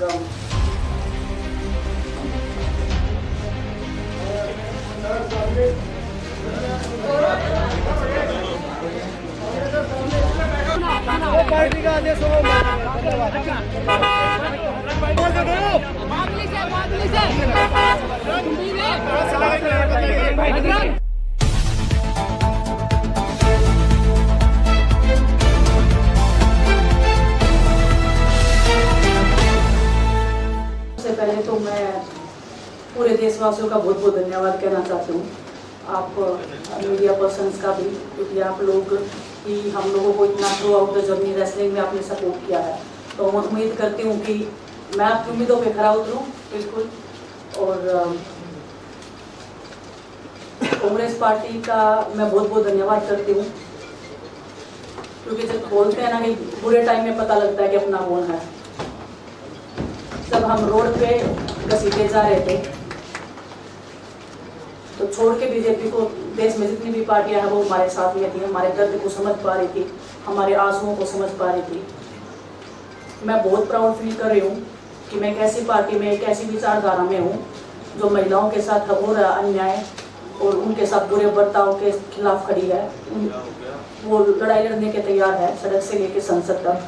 Welcome. Party का आदेश हो। सबसे पहले तो मैं पूरे देशवासियों का बहुत बहुत धन्यवाद कहना चाहती हूँ, आप मीडिया पर्सन्स का भी, क्योंकि आप लोग ही हम लोगों को इतना through out the journey wrestling में आपने सपोर्ट किया है। तो मैं उम्मीद करती हूँ कि मैं आपकी उम्मीदों पे खरा उतरूँ बिल्कुल। और कांग्रेस पार्टी का मैं बहुत बहुत धन्यवाद करती हूँ, क्योंकि जब बोलते हैं ना कि बुरे टाइम में पता लगता है कि अपना कौन है। जब हम रोड पे घसीटे जा रहे थे तो छोड़ के बीजेपी को, देश में जितनी भी पार्टियां हैं वो हमारे साथ में थी, हमारे दर्द को समझ पा रही थी, हमारे आंसुओं को समझ पा रही थी। मैं बहुत प्राउड फील कर रही हूँ कि मैं एक ऐसी पार्टी में, एक ऐसी विचारधारा में हूँ जो महिलाओं के साथ हो रहा अन्याय और उनके साथ बुरे बर्ताव के खिलाफ खड़ी है। वो लड़ाई लड़ने के तैयार है, सड़क से लेकर संसद तक।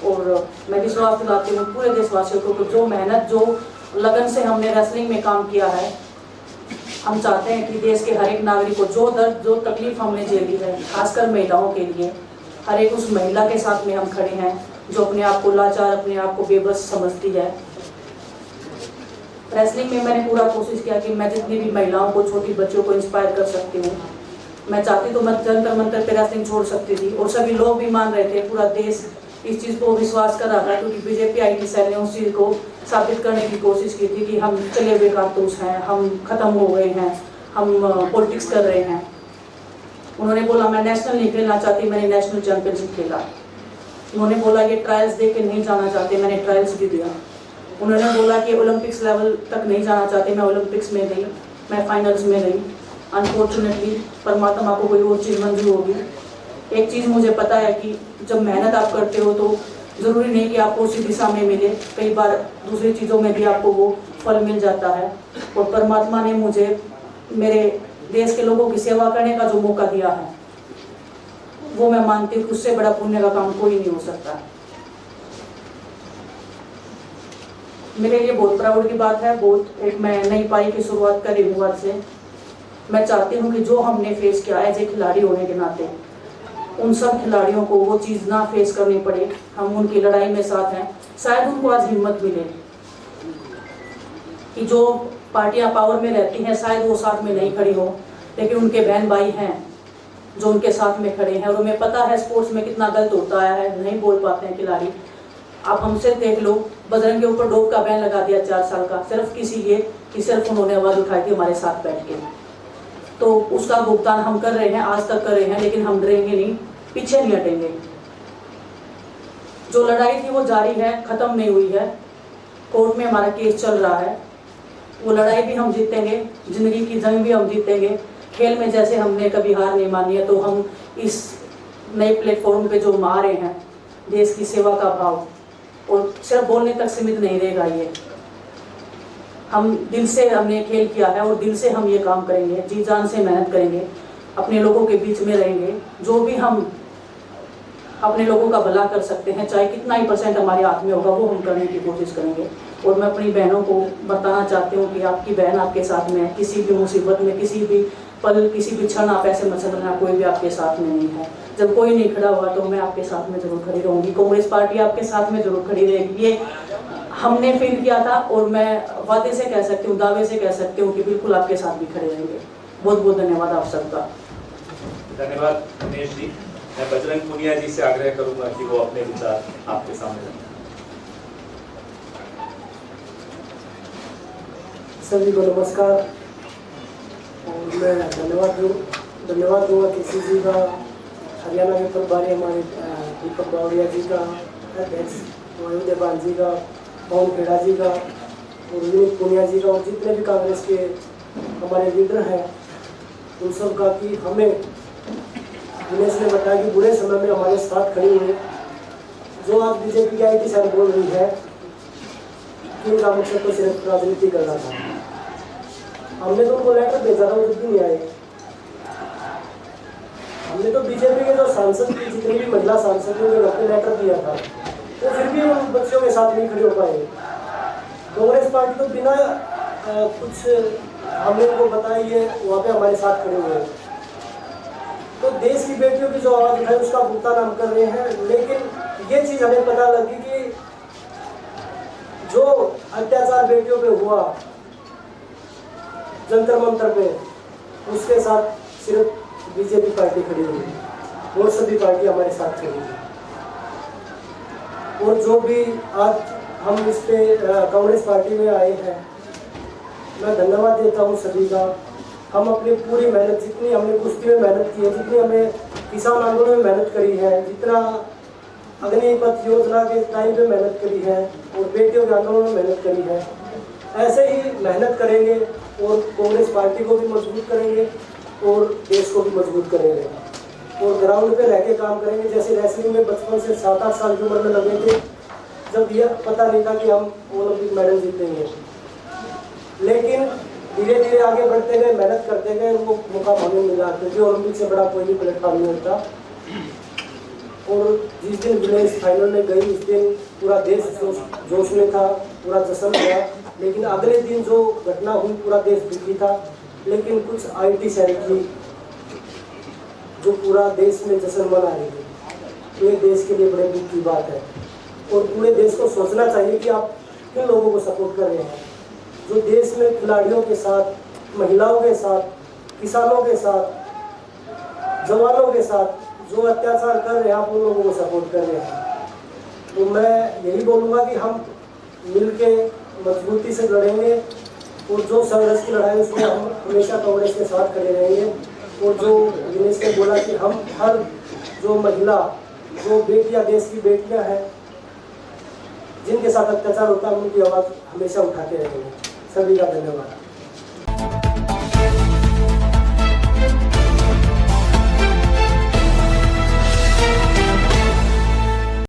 और मैं विश्वास दिलाती हूँ पूरे देशवासियों को कि जो मेहनत, जो लगन से हमने रेसलिंग में काम किया है, हम चाहते हैं कि देश के हर एक नागरिक को जो दर्द, जो तकलीफ हमने झेली है, खासकर महिलाओं के लिए, हर एक उस महिला के साथ में हम खड़े हैं जो अपने आप को लाचार, अपने आप को बेबस समझती है। रेसलिंग में मैंने पूरा कोशिश किया कि मैं जितनी भी महिलाओं को, छोटी बच्चों को इंस्पायर कर सकती हूँ। मैं चाहती तो मैं जंतर मंतर पे रेसलिंग छोड़ सकती थी, और सभी लोग भी मान रहे थे, पूरा देश इस चीज़ को विश्वास कर रहा था, क्योंकि बीजेपी आईटी सेल ने उस चीज़ को साबित करने की कोशिश की थी कि हम चले हुए कारतूस हैं, हम खत्म हो गए हैं, हम पॉलिटिक्स कर रहे हैं। उन्होंने बोला मैं नेशनल नहीं खेलना चाहती, मैंने नेशनल चैंपियनशिप खेला। उन्होंने बोला ये ट्रायल्स दे के नहीं जाना चाहते, मैंने ट्रायल्स भी दिया। उन्होंने बोला कि ओलंपिक्स लेवल तक नहीं जाना चाहते, मैं ओलंपिक्स में गई, मैं फाइनल्स में गई। अनफॉर्चुनेटली परमात्मा को कोई और चीज़ मंजूर होगी। एक चीज़ मुझे पता है कि जब मेहनत आप करते हो तो ज़रूरी नहीं कि आपको उसी दिशा में मिले, कई बार दूसरी चीज़ों में भी आपको वो फल मिल जाता है। और परमात्मा ने मुझे मेरे देश के लोगों की सेवा करने का जो मौका दिया है, वो मैं मानती हूँ कि उससे बड़ा पुण्य का काम कोई नहीं हो सकता। मेरे लिए बहुत प्राउड की बात है, बहुत एक मैं नई पारी की शुरुआत कर रही हूँ आज से। मैं चाहती हूँ कि जो हमने फेस किया एज ए खिलाड़ी होने के नाते, उन सब खिलाड़ियों को वो चीज़ ना फेस करनी पड़े। हम उनकी लड़ाई में साथ हैं। शायद उनको आज हिम्मत मिले कि जो पार्टियां पावर में रहती हैं शायद वो साथ में नहीं खड़ी हो, लेकिन उनके बहन भाई हैं जो उनके साथ में खड़े हैं। और उन्हें पता है स्पोर्ट्स में कितना गलत होता है, नहीं बोल पाते हैं खिलाड़ी। आप हमसे देख लो, बजरंग के ऊपर डोप का बैन लगा दिया 4 साल का, सिर्फ इसीलिए कि सिर्फ उन्होंने आवाज़ उठाई थी हमारे साथ बैठ के। तो उसका भुगतान हम कर रहे हैं, आज तक कर रहे हैं, लेकिन हम डरेंगे नहीं, पीछे नहीं हटेंगे। जो लड़ाई थी वो जारी है, खत्म नहीं हुई है। कोर्ट में हमारा केस चल रहा है, वो लड़ाई भी हम जीतेंगे, जिंदगी की जंग भी हम जीतेंगे। खेल में जैसे हमने कभी हार नहीं मानी है, तो हम इस नए प्लेटफॉर्म पे जो आ रहे हैं, देश की सेवा का भाव, और सिर्फ बोलने तक सीमित नहीं रहेगा। ये हम दिल से हमने खेल किया है और दिल से हम ये काम करेंगे, जी जान से मेहनत करेंगे, अपने लोगों के बीच में रहेंगे। जो भी हम अपने लोगों का भला कर सकते हैं, चाहे कितना ही % हमारे हाथ में होगा, वो हम करने की कोशिश करेंगे। और मैं अपनी बहनों को बताना चाहती हूँ कि आपकी बहन आपके साथ में है, किसी भी मुसीबत में, किसी भी पल, किसी भी क्षण आप ऐसे मत समझना कोई भी आपके साथ में नहीं है। जब कोई नहीं खड़ा हुआ तो मैं आपके साथ में जरूर खड़ी रहूँगी, कांग्रेस पार्टी आपके साथ में जरूर खड़ी रहेगी। ये हमने फील किया था, और मैं वादे से कह सकती हूँ, दावे से कह सकती हूँ कि बिल्कुल आपके साथ भी खड़े रहेंगे। बहुत बहुत धन्यवाद आप सबका। धन्यवाद दिनेश जी। मैं बजरंग पुनिया जी से आग्रह करूंगा कि वो अपने विचार आपके सामने रखें। सभी को नमस्कार। और मैं धन्यवाद दूंगा किसी जी का, हरियाणा के प्रभारी हमारे दीपक बावड़िया जी का, अध्यक्ष मयूदेपाल जी का, पवन खेड़ा जी का, और विनीत पुनिया जी का, और जितने भी कांग्रेस के हमारे लीडर हैं उन सब का, कि हमें दिनेश ने बताया कि बुरे समय में हमारे साथ खड़ी हुई। जो आज बीजेपी की आईटी सेल बोल रही है कि उनका मकसद तो सिर्फ राजनीति करना था। हमने तो उनको लेटर भेजा था, वो जब भी नहीं आए। हमने तो बीजेपी के जो सांसद की जितनी भी महिला सांसद थे उनको लेटर दिया था, तो फिर भी उन बच्चों के साथ नहीं खड़े हो पाए। कांग्रेस पार्टी तो बिना कुछ हमने उनको बताई है वहाँ पे हमारे साथ खड़े हुए हैं। तो देश की बेटियों की जो आवाज़ है उसका भुगतान हम कर रहे हैं, लेकिन ये चीज़ हमें पता लगी कि जो अत्याचार बेटियों पे हुआ जंतर मंतर पे, उसके साथ सिर्फ बीजेपी पार्टी खड़ी हुई और सभी पार्टी हमारे साथ खड़ी हुई। और जो भी आज हम इस पे कांग्रेस पार्टी में आए हैं, मैं धन्यवाद देता हूँ सभी का। हम अपनी पूरी मेहनत, जितनी हमने कुश्ती में मेहनत की है, जितनी हमने किसान आंदोलन में मेहनत करी है, जितना अग्निपथ योजना के टाइम पे मेहनत करी है और बेटियों के आंदोलन में मेहनत करी है, ऐसे ही मेहनत करेंगे और कांग्रेस पार्टी को भी मजबूत करेंगे और देश को भी मजबूत करेंगे और ग्राउंड पे रह के काम करेंगे। जैसे रेसलिंग में बचपन से 7-8 साल की उम्र में लगे थे, जब यह पता नहीं था कि हम ओलंपिक मेडल जीतेंगे, लेकिन धीरे धीरे आगे बढ़ते गए, मेहनत करते गए, उनको मौका हमें मिला, क्योंकि ओलंपिक से बड़ा कोई भी प्लेटफॉर्म नहीं होता। और जिस दिन विलेज फाइनल में गई, उस दिन पूरा देश जोश में था, पूरा जश्न था। लेकिन अगले दिन जो घटना हुई, पूरा देश दुखी था। लेकिन कुछ IT शहर की जो पूरा देश में जश्न मना रही है, तो ये देश के लिए बड़े दुख की बात है। और पूरे देश को सोचना चाहिए कि आप किन लोगों को सपोर्ट कर रहे हैं। जो देश में खिलाड़ियों के साथ, महिलाओं के साथ, किसानों के साथ, जवानों के साथ जो अत्याचार कर रहे हैं, आप उन लोगों को सपोर्ट कर रहे हैं। तो मैं यही बोलूँगा कि हम मिलके मजबूती से लड़ेंगे और जो संघर्ष की लड़ाई उसमें हम हमेशा कांग्रेस के साथ खड़े रहेंगे। और जो दिनेश ने बोला कि हम हर जो महिला, जो बेटियां, देश की बेटियां हैं जिनके साथ अत्याचार होता है, उनकी आवाज़ हमेशा उठाते रहेंगे। सभी का धन्यवाद।